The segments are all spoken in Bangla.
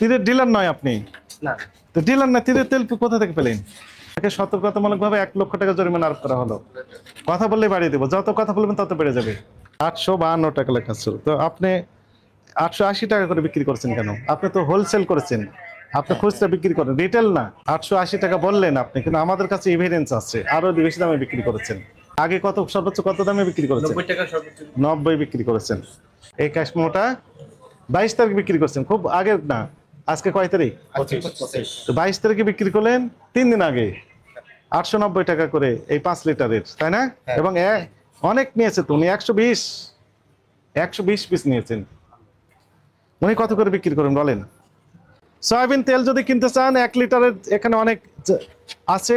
তীরের ডিলার নয় আপনি? না। তো ডিলার না, তীরের তেল কোথা থেকে পেলেন? তাকে সতর্কতামূলক ভাবে 1 লক্ষ টাকা জরিমানা আরোপ করা হলো। কথা বললে বাড়িয়ে দেবো, যত কথা বলবেন তত বেড়ে যাবে। 852 টাকা লেখা ছিল, তো আপনি 880 টাকা করে বিক্রি করছেন কেন? আপনি তো হোলসেল করেছেন, আপনি খুচরা বিক্রি করেন, রিটেল না। 880 টাকা বললেন আপনি, কিন্তু আমাদের কাছে এভিডেন্স আছে আরো বেশি দামে বিক্রি করেছেন। আগে কত, সর্বোচ্চ কত দামে বিক্রি করেছেন? 90 টাকা সর্বোচ্চ। 90 বিক্রি করেছেন। এই ক্যাশ মেমোটা 22 তারিখ বিক্রি করছেন, খুব আগের না। আজকে কয় তারিখ? 25। তো 22 তারিখে বিক্রি করলেন 3 দিন আগে 890 টাকা করে এই 5 লিটারের, তাই না? এবং অনেক নিয়েছে তো উনি, 120 পিস নিয়েছেন। উনি কত করে বিক্রি করেন বলেন? সয়াবিন তেল যদি কিনতে চান 1 লিটারের, এখানে অনেক আছে,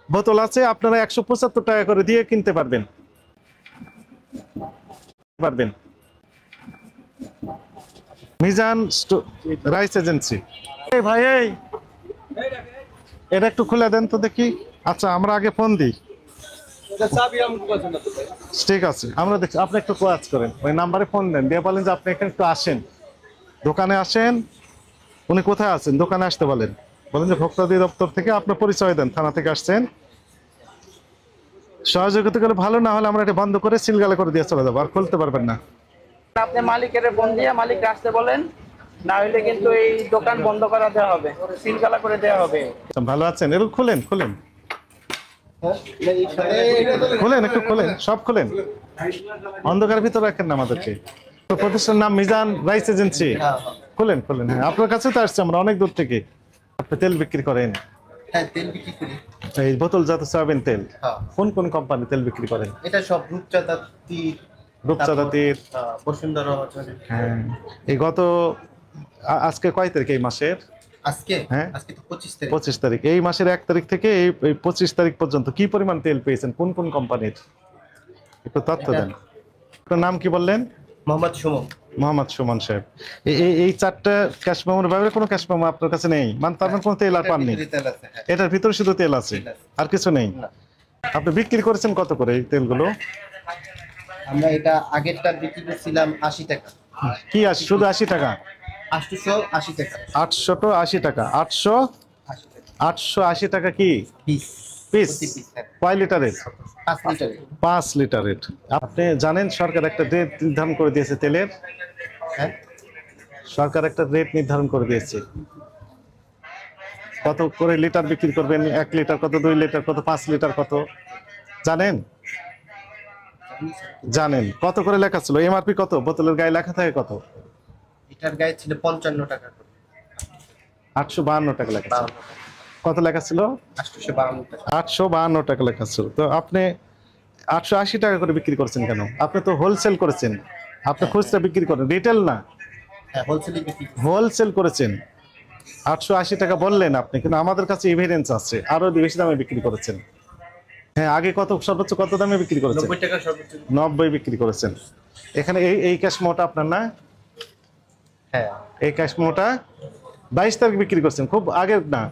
বোতল আছে, আপনারা 175 টাকা করে দিয়ে কিনতে পারবেন। Mizan rice agency. এই ভাই, এই এটা একটু খুলে দেন তো দেখি। আচ্ছা, আমরা আগে ফোন দিই। ঠিক আছে, আমরা দেখছি। আপনি একটু কাজ করেন, ওই নাম্বারে ফোন দেন, দিয়ে বলেন যে আপনি এখানে একটু আসেন, দোকানে আসেন। উনি কোথায় আছেন? দোকানে আসতে বলেন, বলেন যে ভোক্তা অধিদপ্তর থেকে আপনার পরিচয় দেন, থানা থেকে আসছেন। সহযোগিতা করলে ভালো, না হলে আমরা এটা বন্ধ করে সিলগালা করে দিয়ে চলে যাবো, আর খুলতে পারবেন না। আপনি মালিকের ফোন দিয়ে মালিক আসতে বলেন, না হলে কিন্তু এই দোকান বন্ধ করে দেওয়া হবে, সিলগালা করে দেওয়া হবে। ভালো আছেন? এরকম খুলেন, একটু খুলেন, সব খুলেন, অন্ধকারের ভিতরে রাখেন না আমাদেরকে। প্রতিষ্ঠানের নাম মিজান রাইস এজেন্সি। খুলেন। হ্যাঁ, আপনার কাছে তো আসছে আমরা অনেক দূর থেকে। আপনি তেল বিক্রি করেন? হ্যাঁ, তেল বিক্রি করি। এই বোতলজাত সয়াবিন তেল কোন কোন কোম্পানি তেল বিক্রি করেন? এটা সব রূপচাঁদাতির। বসুন্ধরা। হ্যাঁ, এই গত আজকে কয় তারিখ এই মাসের? হ্যাঁ, আজকে তো 25 তারিখ। 25 তারিখ। এই মাসের 1 তারিখ থেকে এই 25 তারিখ পর্যন্ত কি পরিমাণ তেল পেয়েছেন, কোন কোন কোম্পানির? একটু তথ্য দেন। আপনার নাম কি বললেন? মোহাম্মদ সুমন সাহেব। এই 4টা ক্যাশ মেমোর ব্যাপারে কোনো ক্যাশ মেমো আপনার কাছে নেই, মানে তার মানে কোনো তেল আর পাননি? এটার ভিতরে শুধু তেল আছে, আর কিছু নেই। আপনি বিক্রি করেছেন কত করে এই তেলগুলো? আমরা এটা আগেরটা বিক্রি করছিলাম 80 টাকা। কি 80? শুধু 80 টাকা? 880 টাকা। 880 টাকা। 880 টাকা কি পিস? কয় লিটারের? 5 লিটারের। আপনি জানেন সরকার একটা রেট নির্ধারণ করে দিয়েছে তেলের? হ্যাঁ, সরকার একটা রেট নির্ধারণ করে দিয়েছে, কত করে লিটার বিক্রি করবেন। 1 লিটার কত, 2 লিটার কত, 5 লিটার কত জানেন? কত করে লেখা ছিল? এমআরপি কত? বোতলের গায়ে লেখা থাকে কত? এটার গায়ে ছিল 55 টাকা করে। 852 টাকা লেখা ছিল। কত লেখা ছিল? 852 টাকা লেখা ছিল। তো আপনি 880 টাকা করে বিক্রি করছেন কেন? আপনি তো হোলসেল করেছেন, আপনি খুচরা বিক্রি করেন, রিটেল না। হ্যাঁ, হোলসেল করেছেন। 880 টাকা বললেন আপনি, কিন্তু আমাদের কাছে এভিডেন্স আছে আরো বেশি দামে বিক্রি করেছেন। হ্যাঁ, আগে কত, সর্বোচ্চ কত দামে বিক্রি করেছেন? 90 টাকা সর্বোচ্চ। 90 বিক্রি করেছেন। এখানে এই ক্যাশ মেমোটা আপনার না? হ্যাঁ, এই ক্যাশ মেমোটা 22 তারিখ বিক্রি করছেন, খুব আগের না।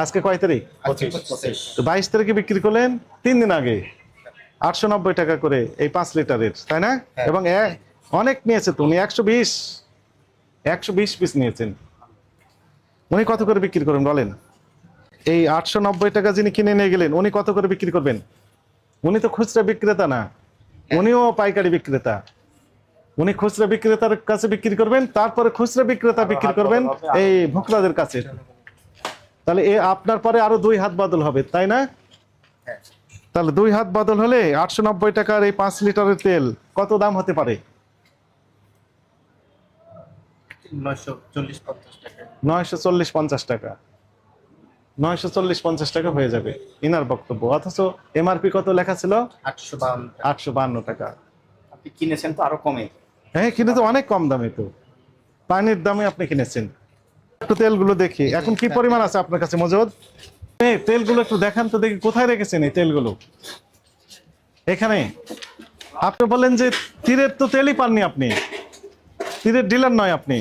আজকে কয় তারিখ? 25। তো 22 তারিখে বিক্রি করলেন 3 দিন আগে 890 টাকা করে এই 5 লিটারের, তাই না? এবং অনেক নিয়েছে তো উনি, 120 পিস নিয়েছেন। উনি কত করে বিক্রি করেন বলেন? এই 890 টাকা যিনি কিনে নিয়ে গেলেন, উনি কত করে বিক্রি করবেন? উনি তো খুচরা বিক্রেতা না, উনিও পাইকারি বিক্রেতা। উনি খুচরা বিক্রেতার কাছে বিক্রি করবেন, তারপরে খুচরা বিক্রেতা বিক্রি করবেন এই ভোক্তাদের কাছে। তাহলে আপনার পরে আরো 2 হাত বদল হবে, তাই না? তাহলে 2 হাত বদল হলে 890 টাকার এই 5 লিটারের তেল কত দাম হতে পারে? 940-50 টাকা। 940-50 টাকা হয়ে যাবে ইনার বক্তব্য। অথচ এমআরপি কত লেখা ছিল? 852 টাকা। আপনি কিনেছেন তো আরো কমে। হ্যাঁ, কিনে তো অনেক কম দামে, তো পানির দামে আপনি কিনেছেন। একটু তেলগুলো দেখি এখন কি পরিমাণ আছে আপনার কাছে মজুদ। এই তেলগুলো একটু দেখান তো দেখি, কোথায় রেখেছেন এই তেলগুলো? এখানে। আপনি বলেন যে তীরের তো তেলই পাননি আপনি, তীরের ডিলার নয় আপনি?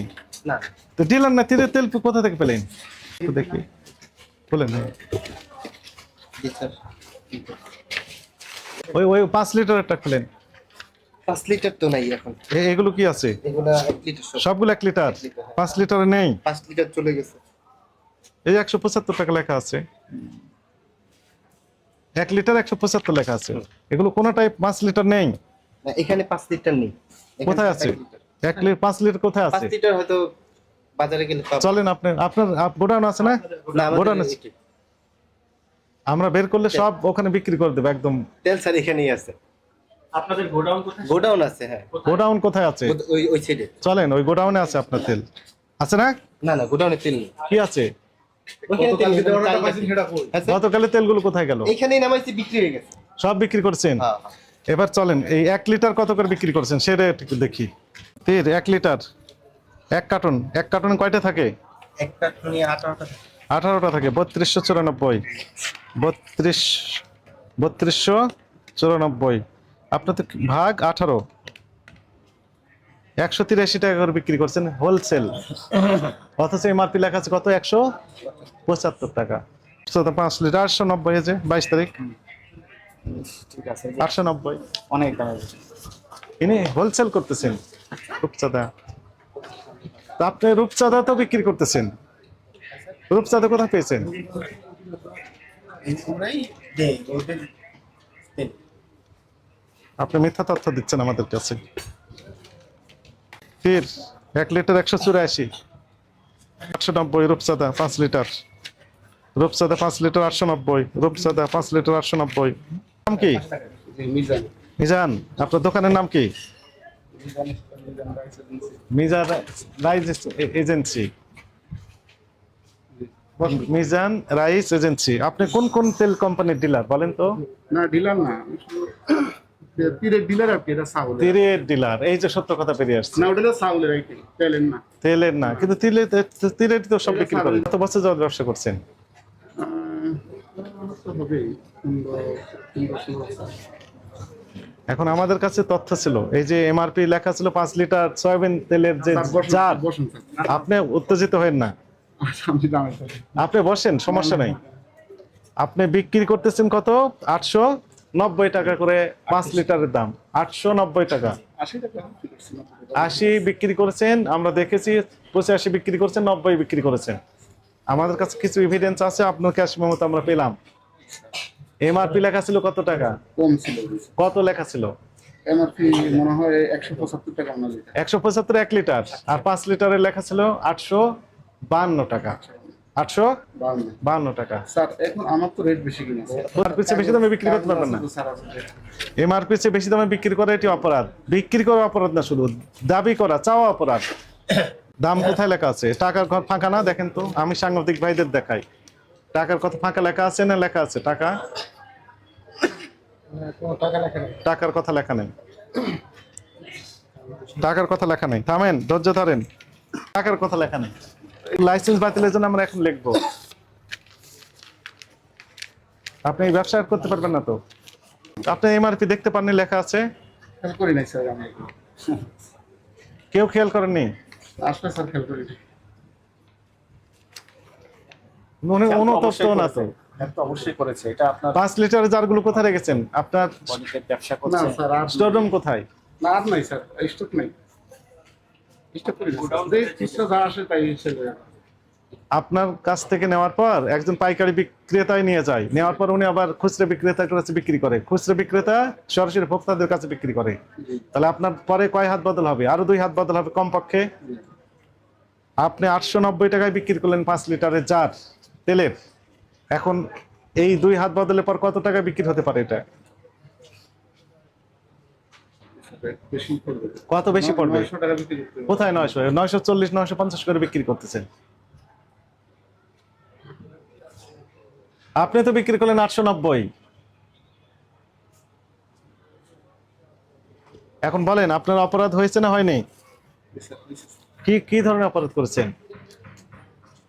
না। তো ডিলার না, তীরের তেল কোথা থেকে পেলেন? একটু দেখি, বলেন। ওই 5 লিটারেরটা খুলেন। 5 লিটার তো নাই এখন। এগুলো কি আছে? এগুলো 1 লিটার সব। সবগুলো 1 লিটার। 1 লিটার, হ্যাঁ। 5 লিটারে নেই। 5 লিটার চলে গেছে। এই 175 টাকা লেখা আছে। 1 লিটার 175 লেখা আছে। এগুলো কোনটাই 5 লিটার নেই। না, এখানে 5 লিটার নেই। এখানে কোথায় আছে? 1 লিটার 5 লিটার কোথায় আছে? 5 লিটার হয়তো বাজারে গেলে পাবো। চলেন আপনার গোডাউন আছে না? না, আমাদের গোডাউন আছে। আমরা বের করলে সব ওখানে বিক্রি করে দেব একদম। তেল স্যার এখানেই আছে। আপনাদের গোডাউন কোথায়? গোডাউন আছে, হ্যাঁ। গোডাউন কোথায় আছে? ওই সাইডে। চলেন ওই গোডাউনে আছে আপনার তেল। আছে না? না না, গোডাউনে তেল নেই। কি আছে? ওখানে তেল নেই, চাল আছে। হ্যাঁ, স্যার। গতকালে তেলগুলো কোথায় গেল? এখানেই নামাইছি, বিক্রি হয়ে গেছে। সব বিক্রি করছেন? হ্যাঁ হ্যাঁ। এবার চলেন এই 1 লিটার কত করে বিক্রি করছেন সেটা একটু দেখি। তেল 1 লিটার 1 কার্টন, 1 কার্টনে কয়টা থাকে? এক কার্টুনে 18টা। 18টা থাকে। 3294 3294 আপনার তো ভাগ 18 183 টাকা করে বিক্রি করছেন হোলসেল। অথচ এমআরপি লেখা আছে কত? 175 টাকা। 5 লিটার 890 এই যে 22 তারিখ। ঠিক আছে। 890 অনেক দাম আছে। ইনি হোলসেল করতেছেন রূপচাঁদা। তা আপনি রূপচাঁদা তো বিক্রি করতেছেন। রূপচাঁদা কোথায় পেয়েছেন? আমরাই দেই ওদের তেল। আপনি মিথ্যা তথ্য দিচ্ছেন আমাদের কাছে। ফির 1 লিটার 184 890 রূপচাঁদা 5 লিটার। রূপচাঁদা 5 লিটার 890 রূপচাঁদা 5 লিটার 890। নাম কি? মিজান। মিজান। আপনার দোকানের নাম কি? Mizan rice agency. Mizan rice agency. আপনি কোন কোন তেল কোম্পানির ডিলার বলেন তো? না, ডিলার না, তীরের ডিলার আর কি, এটা চাউলের। তেলের ডিলার। এই যে সত্য কথা বেরিয়ে আসছে। না, ওটা হলো চাউলের আইটেম, তেলের না। তেলের না, কিন্তু তেলের তো সব বিক্রি করেন। কত বছর যাওয়ার ব্যবসা করছেন? তো হবেই 15 বছর। এখন আমাদের কাছে তথ্য ছিল, এই যে এমআরপি লেখা ছিল 5 লিটার সয়াবিন তেলের যে জার। বসুন স্যার। আপনি উত্তেজিত হবেন না, আচ্ছা, আমি জানি স্যার। আপনি বসেন, সমস্যা নাই। আপনি বিক্রি করতেছেন কত? 890 টাকা করে 5 লিটারের দাম। 890 টাকা। 80 টাকা বিক্রি করছি, 80 বিক্রি করেছেন, আমরা দেখেছি। 85 বিক্রি করেছেন, 90 বিক্রি করেছেন। আমাদের কাছে কিছু এভিডেন্স আছে, আপনার ক্যাশ মেমো তো আমরা পেলাম। এমআরপি লেখা ছিল কত টাকা? কম ছিল। কত লেখা ছিল? এমআরপি মনে হয় 175 টাকা মনে হয়। 175 1 লিটার। আর 5 লিটারের লেখা ছিল 852 টাকা। 852 টাকা। স্যার এখন আমার তো রেট বেশি কিনা স্যার। এমআরপি চেয়ে বেশি দামে বিক্রি করতে পারবেন না। স্যার আছে। এমআরপি চেয়ে বেশি দামে বিক্রি করা এটি অপরাধ। বিক্রি করা অপরাধ না, শুধু দাবি করা, চাওয়া অপরাধ। দাম কোথায় লেখা আছে? টাকার ঘর ফাঁকা না, দেখেন তো। আমি সাংবাদিক ভাইদের দেখাই, টাকার কথা ফাঁকা লেখা আছে না? লেখা আছে টাকা। কোনো টাকা লেখা নেই। টাকার কথা লেখা নেই। টাকার কথা লেখা নেই। থামেন, ধৈর্য ধরেন। টাকার কথা লেখা নেই। লাইসেন্স বাতিলের জন্য আমরা এখন লিখবো। আপনি এই ব্যবসা আর করতে পারবেন না তো। আপনি এমআরপি দেখতে পাননি লেখা আছে? খেয়াল করি নাই স্যার আমি। কেউ খেয়াল করেননি? আসলে স্যার খেয়াল করি নাই। অনুতপ্ত না তো। তো অবশ্যই করেছে, এটা আপনার 5 লিটারের জারগুলো কোথায় রেখেছেন? আপনার বডিতে ব্যবসা না করছে। স্যার, আর স্টোররুম কোথায়? না, আর নাই স্যার, স্টক নাই। স্টক করি না স্যার। যে চিস্তা যা আসে তাই হিসেবে। আপনার কাছ থেকে নেওয়ার পর একজন পাইকারি বিক্রেতায় নিয়ে যায়, নেওয়ার পর উনি আবার খুচরা বিক্রেতার কাছে বিক্রি করে, খুচরা বিক্রেতা সরাসরি ভোক্তাদের কাছে বিক্রি করে। তাহলে আপনার পরে কয় হাত বদল হবে? আরো 2 হাত বদল হবে কমপক্ষে। আপনি 890 টাকায় বিক্রি করলেন 5 লিটারের জার তেলের। এখন এই 2 হাত বদলের পর কত টাকা বিক্রি হতে পারে? এটা বেশি পড়বে। কত বেশি পড়বে? 900 টাকা বিক্রি করতে হবে। কোথায় 900? 940 950 করে বিক্রি করতেছেন। আপনি তো বিক্রি করলেন 890। এখন বলেন, আপনার অপরাধ হয়েছে না হয়নি? কি কি ধরনের অপরাধ করেছেন?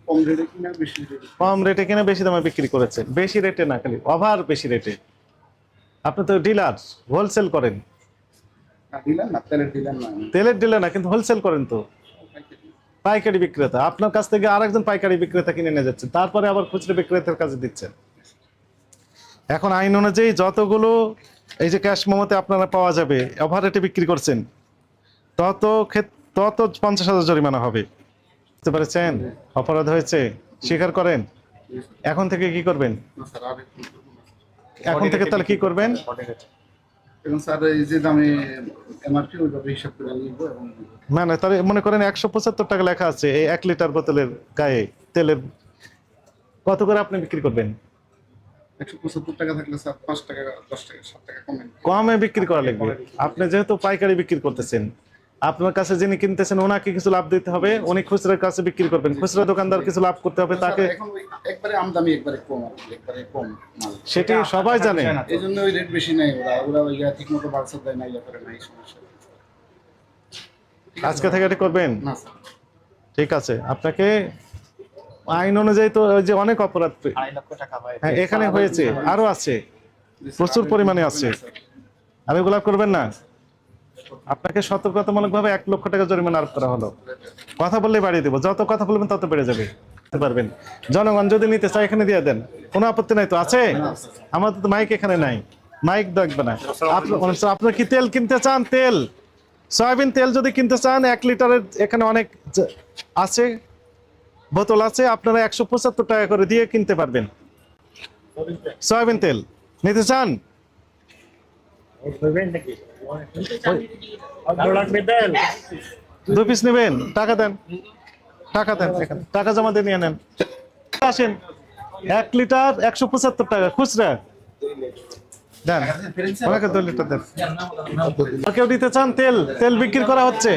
কম রেটে কিনা বেশি রেটে? কম রেটে কিনে বেশি দামে বিক্রি করেছেন। বেশি রেটে না, খালি ওভার বেশি রেটে। আপনি তো ডিলার, হোলসেল করেন। না, ডিলার না, তেলের ডিলার না। তেলের ডিলার না, কিন্তু হোলসেল করেন তো। পাইকারি বিক্রেতা। আপনার কাছ থেকে আরেকজন পাইকারি বিক্রেতা কিনে নিয়ে যাচ্ছেন, তারপরে আবার খুচরা বিক্রেতার কাছে দিচ্ছেন। এখন আইন অনুযায়ী যতগুলো এই যে ক্যাশ মোমোতে আপনারা পাওয়া যাবে, ওভার রেটে বিক্রি করছেন, তত 50,000 জরিমানা হবে। বুঝতে পেরেছেন? অপরাধ হয়েছে, স্বীকার করেন। এখন থেকে কি করবেন? না স্যার আর একটু করবো না। এখন থেকে তাহলে কি করবেন? এবং স্যার এই যে দামে এমআরপি ওইভাবে হিসাব করে নিবো এবং মানে তাহলে মনে করেন 175 টাকা লেখা আছে এই 1 লিটার বোতলের গায়ে তেলের, কত করে আপনি বিক্রি করবেন? 175 টাকা থাকলে স্যার 5 টাকা 10 টাকা 7 টাকা কমে। কমে বিক্রি করা লাগবে। আপনি যেহেতু পাইকারি বিক্রি করতেছেন, আপনার কাছে যিনি কিনতেছেন ওনাকে কিছু লাভ দিতে হবে, উনি খুচরার কাছে বিক্রি করবেন, খুচরা দোকানদার কিছু লাভ করতে হবে তাকে। এখন ওই একবারে আমদামি একবারে কম আর কি, একবারে কম মাল। সেটি সবাই জানে। এই জন্য ওই রেট বেশি নাই, ওরা ইয়া ঠিক মতো বাড়ছে দেয় না, ইয়া করে নাই, সমস্যা। আজকে থেকে এটা করবেন? না স্যার ঠিক আছে। আপনাকে আইন অনুযায়ী তো ওই যে অনেক অপরাধ 2.5 লক্ষ টাকা হয়। হ্যাঁ এখানে হয়েছে, আরো আছে, প্রচুর পরিমাণে আছে। আর এগুলা করবেন না। আপনাকে সতর্কতামূলকভাবে 1 লক্ষ টাকা জরিমানা আরোপ করা হলো। কথা বললে বাড়িয়ে দেবো, যত কথা বলবেন তত বেড়ে যাবে। বুঝতে পারবেন? জনগণ যদি নিতে চায় এখানে দিয়ে দেন, কোনো আপত্তি নাই তো? আছে? আমাদের তো মাইক এখানে নাই, মাইক দেখবে না। আপনার কি তেল কিনতে চান? তেল, সয়াবিন তেল যদি কিনতে চান 1 লিটারের এখানে অনেক আছে, বোতল আছে, আপনারা 175 টাকা করে দিয়ে কিনতে পারবেন। সয়াবিন তেল নিতে চান? 2 পিস নেবেন? টাকা দেন, টাকা দেন, এখানে টাকা জমা দিয়ে নিয়ে নেন। আসেন, 1 লিটার 175 টাকা খুচরা দেন, ওনাকে 2 লিটার দেন। কেউ দিতে চান? তেল বিক্রি করা হচ্ছে।